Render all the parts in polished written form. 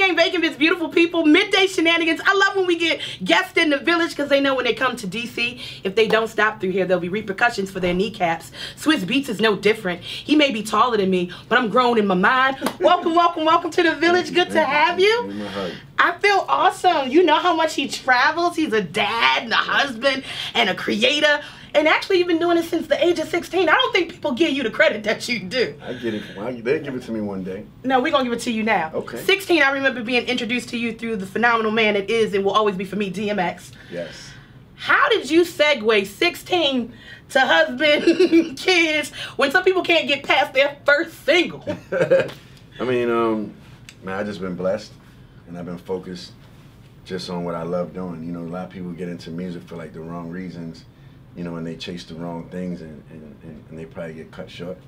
game, Bacon Bits, beautiful people, midday shenanigans. I love when we get guests in the village because they know when they come to DC, if they don't stop through here, there'll be repercussions for their kneecaps. Swizz Beatz is no different. He may be taller than me, but I'm grown in my mind. Welcome, welcome, welcome to the village. Good to have you. I feel awesome. You know how much he travels. He's a dad and a husband and a creator. And actually, you've been doing it since the age of 16. I don't think people give you the credit that you do. I get it. They'll give it to me one day. No, we're going to give it to you now. Okay. 16, I remember being introduced to you through the phenomenal man it is and will always be for me, DMX. Yes. How did you segue 16 to husband, kids, when some people can't get past their first single? I mean, man, I've just been blessed, and I've been focused just on what I love doing. You know, a lot of people get into music for like the wrong reasons. You know, and they chase the wrong things and they probably get cut short.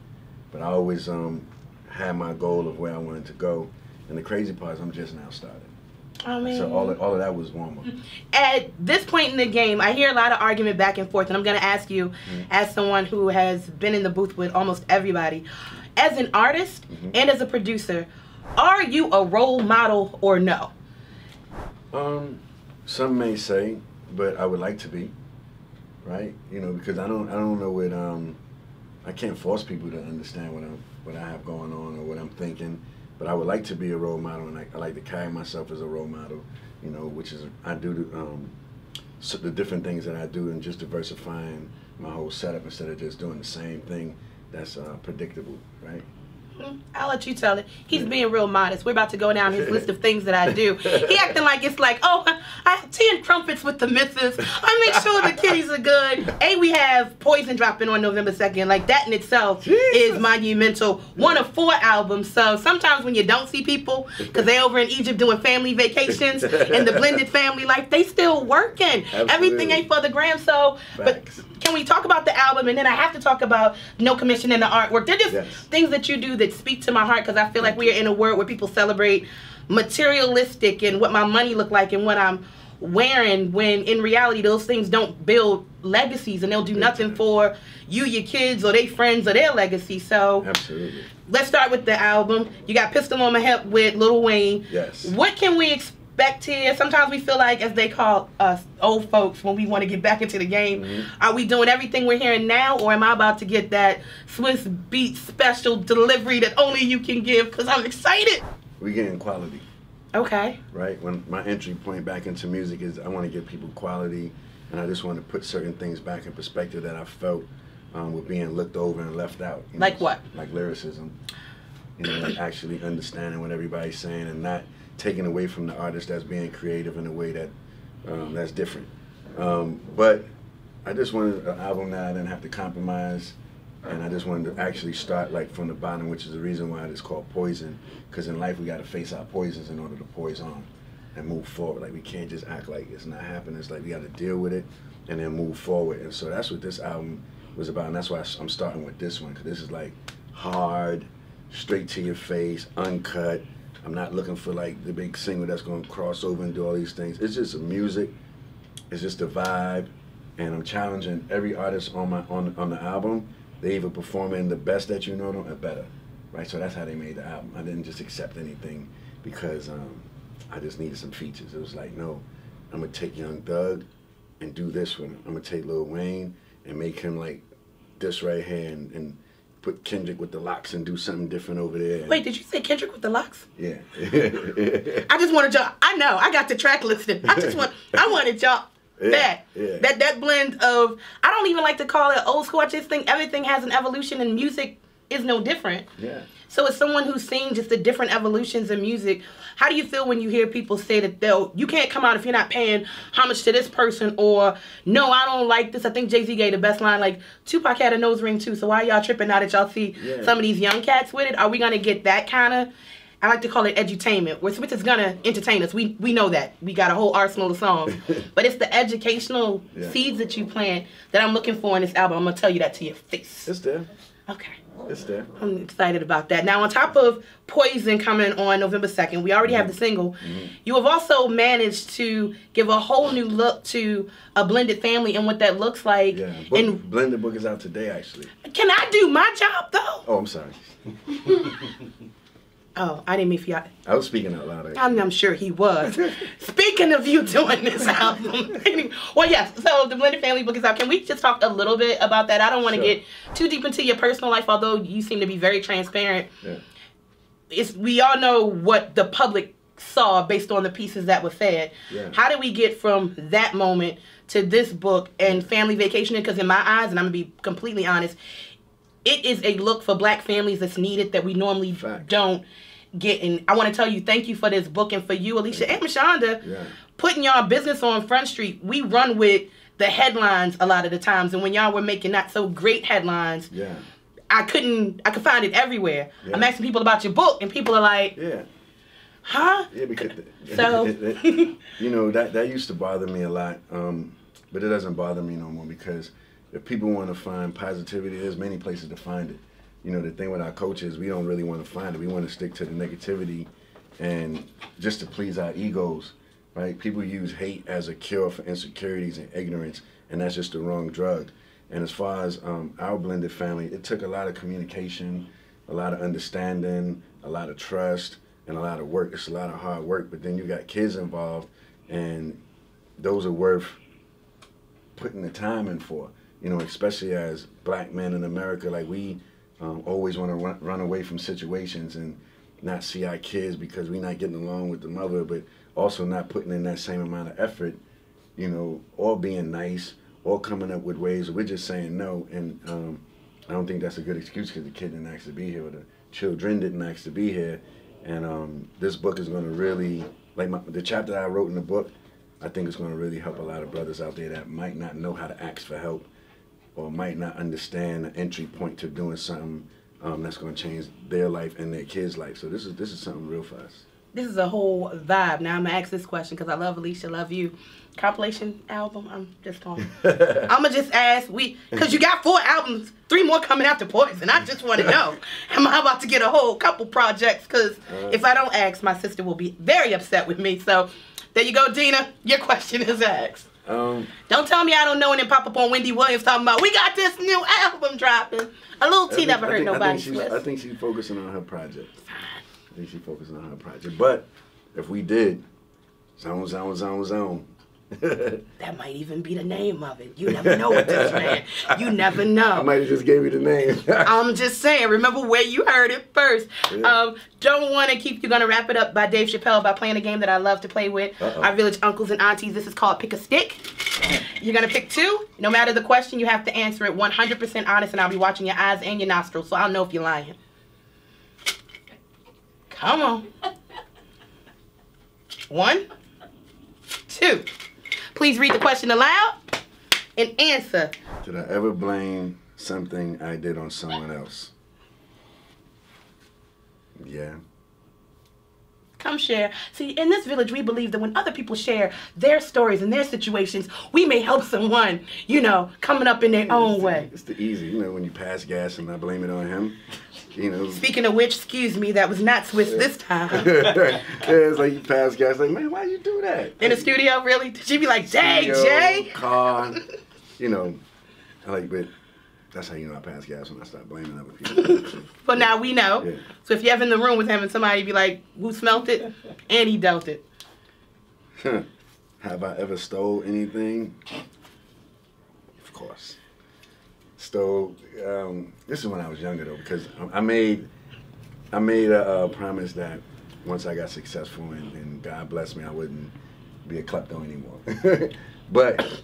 But I always had my goal of where I wanted to go. And the crazy part is I'm just now starting. I mean, so all of that was warm up. At this point in the game, I hear a lot of argument back and forth. And I'm going to ask you, as someone who has been in the booth with almost everybody, as an artist and as a producer, are you a role model or no? Some may say, but I would like to be. Right, you know, because I don't know what I can't force people to understand what I have going on or what I'm thinking, but I would like to be a role model, and I like to carry myself as a role model, you know, which is I do so the different things that I do and just diversifying my whole setup instead of just doing the same thing that's predictable, right? I'll let you tell it. He's being real modest. We're about to go down his list of things that I do. He acting like it's like, oh, I have tea and crumpets with the missus. I make sure the kitties are good. We have Poison dropping on November 2nd. Like, that in itself is monumental. One of 4 albums. So sometimes when you don't see people, because they over in Egypt doing family vacations and the blended family life, they still working. Absolutely. Everything ain't for the gram. So, but can we talk about the album? And then I have to talk about No Commission and the artwork. They're just things that you do that speak to my heart, because I feel like we are in a world where people celebrate materialistic and what my money look like and what I'm wearing, when in reality those things don't build legacies and they'll do nothing for you, your kids, or their friends or their legacy. So absolutely. Let's start with the album. You got Pistol on My Hip with Lil Wayne. Yes. What can we expect here? Sometimes we feel like, as they call us old folks, when we want to get back into the game, are we doing everything we're hearing now, or am I about to get that Swizz Beatz special delivery that only you can give? Because I'm excited. We're getting quality. Okay. Right? When my entry point back into music is I want to give people quality, and I just want to put certain things back in perspective that I felt were being looked over and left out. Like what? Like lyricism. You know, like actually understanding what everybody's saying and not taking away from the artist that's being creative in a way that that's different. But I just wanted an album that I didn't have to compromise, and I just wanted to actually start like from the bottom, which is the reason why it's called Poison, because in life we got to face our poisons in order to poise on and move forward. Like, we can't just act like it's not happening. It's like we got to deal with it and then move forward. And so that's what this album was about, and that's why I'm starting with this one, because this is like hard, straight to your face, uncut. I'm not looking for like the big single that's going to cross over and do all these things. It's just music. It's just a vibe, and I'm challenging every artist on the album. They either performing the best that you know them or better, right? So that's how they made the album. I didn't just accept anything because I just needed some features. It was like, no, I'm gonna take Young Thug and do this with him. I'm gonna take Lil Wayne and make him like this right here, and put Kendrick with the locks and do something different over there. Wait, did you say Kendrick with the locks? Yeah. I just wanted y'all. I know. I got the track listed. I wanted y'all. That blend of, I don't even like to call it old school. I just think everything has an evolution, and music is no different. Yeah. So as someone who's seen just the different evolutions in music, how do you feel when you hear people say that you can't come out if you're not paying homage to this person, or no, I don't like this? I think Jay-Z gave the best line, like, Tupac had a nose ring too, so why y'all tripping now that y'all see some of these young cats with it? Are we gonna get that kind of, I like to call it edutainment, where Swizz is gonna entertain us. We know that. We got a whole arsenal of songs. But it's the educational seeds that you plant that I'm looking for in this album. I'm gonna tell you that to your face. It's there. Okay. It's there. I'm excited about that. Now, on top of Poison coming on November 2nd, we already have the single. You have also managed to give a whole new look to a blended family and what that looks like. Yeah, Blended book is out today, actually. Can I do my job, though? Oh, I'm sorry. Oh, I didn't mean for y'all. I was speaking out loud. I'm sure he was. Speaking of you doing this album. Well, yes, so the Blended Family book is out. Can we just talk a little bit about that? I don't want to get too deep into your personal life, although you seem to be very transparent. Yeah. We all know what the public saw based on the pieces that were said. Yeah. How did we get from that moment to this book and family vacationing? Because in my eyes, and I'm going to be completely honest, it is a look for black families that's needed that we normally don't get. And I want to tell you, thank you for this book, and for you, Alicia and Mashonda, putting y'all business on Front Street. We run with the headlines a lot of the times, and when y'all were making not so great headlines, I could find it everywhere. I'm asking people about your book, and people are like, huh? Yeah, because you know, that used to bother me a lot, but it doesn't bother me no more, because if people want to find positivity, there's many places to find it. You know, the thing with our coaches, we don't really want to find it. We want to stick to the negativity and just to please our egos, right? People use hate as a cure for insecurities and ignorance, and that's just the wrong drug. And as far as our blended family, it took a lot of communication, a lot of understanding, a lot of trust, and a lot of work. It's a lot of hard work, but then you got kids involved, and those are worth putting the time in for. You know, especially as black men in America, like we always want to run away from situations and not see our kids because we're not getting along with the mother, but also not putting in that same amount of effort, you know, or being nice, or coming up with ways. We're just saying no, and I don't think that's a good excuse because the kid didn't ask to be here, or the children didn't ask to be here. And this book is going to really, like the chapter that I wrote in the book, I think it's going to really help a lot of brothers out there that might not know how to ask for help, or might not understand the entry point to doing something that's going to change their life and their kids' life. So this is something real for us. This is a whole vibe. Now I'm going to ask this question because I love Alicia, love you. Compilation album? I'm just going to... I'm going to just ask, because you got 4 albums, 3 more coming after Poison. I just want to know, am I about to get a whole couple projects? Because if I don't ask, my sister will be very upset with me. So there you go, Dina. Your question is asked. Don't tell me I don't know and then pop up on Wendy Williams talking about, we got this new album dropping. A little T never hurt nobody. I think she's focusing on her project. I think she's focusing on her project. But if we did, zone. That might even be the name of it. You never know with this man. You never know. I might have just gave you the name. I'm just saying, remember where you heard it first. Yeah. Don't want to keep you going to wrap it up by Dave Chappelle by playing a game that I love to play with our village uncles and aunties. This is called Pick a Stick. You're going to pick 2. No matter the question, you have to answer it 100% honest, and I'll be watching your eyes and your nostrils, so I'll know if you're lying. Come on. 1, 2. Please read the question aloud and answer. Did I ever blame something I did on someone else? Yeah. Come share. See, in this village, we believe that when other people share their stories and their situations, we may help someone, you know, coming up in their own way. It's the easy, you know, when you pass gas and I blame it on him. You know. Speaking of which, excuse me, that was not Swizz this time. Yeah, it's like you pass gas, like, man, why you do that? In the studio, really? Did she be like, dang, Jay? Car, you know, like, but that's how you know I pass gas, when I start blaming other people. Well, now we know. Yeah. So if you're ever in the room with him and somebody be like, who smelt it? And he dealt it. Have I ever stole anything? Of course. Stole, this is when I was younger though, because I made a promise that once I got successful and God bless me, I wouldn't be a klepto anymore. But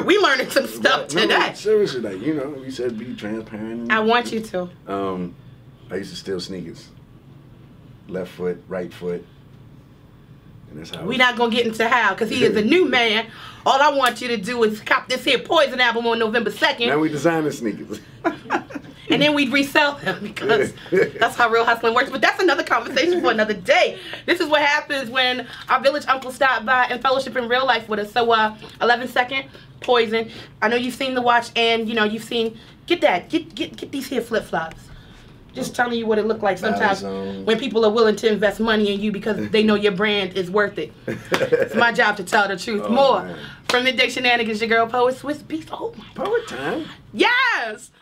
we learning some stuff today. No, seriously, like, you know, we said be transparent. I want you to. I used to steal sneakers. Left foot, right foot. And that's how. We're not gonna get into how, because he is a new man. All I want you to do is cop this here Poison album on November 2nd. Now we design the sneakers. And then we'd resell them, because that's how real hustling works. But that's another conversation for another day. This is what happens when our village uncle stopped by and fellowship in real life with us. So 11-second, Poison. I know you've seen the watch, and you know you've seen. Get these here flip flops. Just telling you what it looked like sometimes when people are willing to invest money in you because they know your brand is worth it. It's my job to tell the truth. More. Man. From Midday Shenanigans, your girl Poet Swizz Beatz. Oh my God. Poet time. Yes.